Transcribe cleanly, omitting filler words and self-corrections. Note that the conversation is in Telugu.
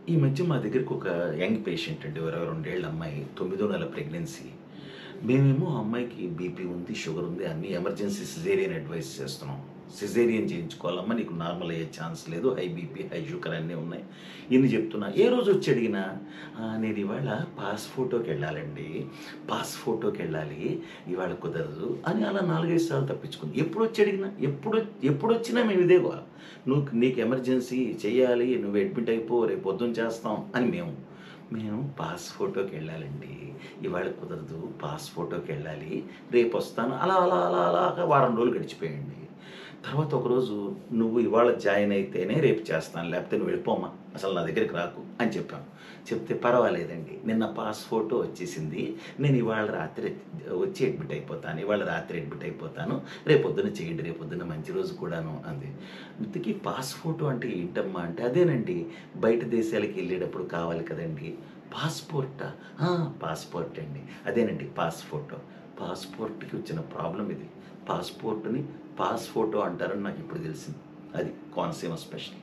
ఈ మధ్య మా దగ్గరికి ఒక యంగ్ పేషెంట్ అండి. 22 ఏళ్ల అమ్మాయి. 9వ నెల ప్రెగ్నెన్సీ. మేమేమో ఆ అమ్మాయికి బీపీ ఉంది, షుగర్ ఉంది. అన్నీ ఎమర్జెన్సీ సిజేరియన్ అడ్వైస్ చేస్తున్నాం. సిజేరియన్ చేయించుకోవాలమ్మా, నీకు నార్మల్ అయ్యే ఛాన్స్ లేదు. హై బీపీ, హై షుగర్ అన్నీ ఉన్నాయి. ఇన్ని చెప్తున్నా. ఏ రోజు వచ్చి అడిగినా నేను ఇవాళ పాస్ ఫోటోకెళ్ళాలండి. పాస్ ఫోటోకెళ్ళాలి. ఇవాళ కుదరదు అని అలా 4, 5 సార్లు తప్పించుకుంది. ఎప్పుడొచ్చి అడిగినా, ఎప్పుడొచ్చినా మేము ఇదే గోల. నీకు ఎమర్జెన్సీ చెయ్యాలి, నువ్వు అడ్మిట్ అయిపో, రేపు పొద్దున చేస్తాం అని మేము పాస్ ఫోటోకెళ్ళాలండి. ఇవాళ కుదరదు, పాస్ ఫోటోకెళ్ళాలి. రేపొస్తాను. అలా అలా అలా అలాగా వారం రోజులు గడిచిపోయాయండి. తర్వాత ఒకరోజు నువ్వు ఇవాళ జాయిన్ అయితేనే రేపు చేస్తాను, లేకపోతే నువ్వు వెళ్ళిపోమ్మా, అసలు నా దగ్గరికి రాకు అని చెప్పాను. చెప్తే పర్వాలేదండి, నిన్న పాస్ ఫోటో వచ్చేసింది. నేను ఇవాళ రాత్రి వచ్చి అడ్మిట్ అయిపోతాను. ఇవాళ రాత్రి అడ్మిట్ అయిపోతాను. రేపొద్దున చేయండి, రేపొద్దున మంచి రోజు కూడాను అంది. ఇంతకీ పాస్ ఫోటో అంటే ఏంటమ్మా అంటే, అదేనండి బయట దేశాలకు వెళ్ళేటప్పుడు కావాలి కదండి. పాస్‌పోర్టా? పాస్‌పోర్ట్ అండి. అదేనండి పాస్ ఫోటో. పాస్‌పోర్ట్‌కి వచ్చిన ప్రాబ్లమ్ ఇది. పాస్‌పోర్ట్‌ని పాస్ ఫోటో అంటారని నాకిప్పుడు తెలిసింది. అది కోనసీమ స్పెషల్.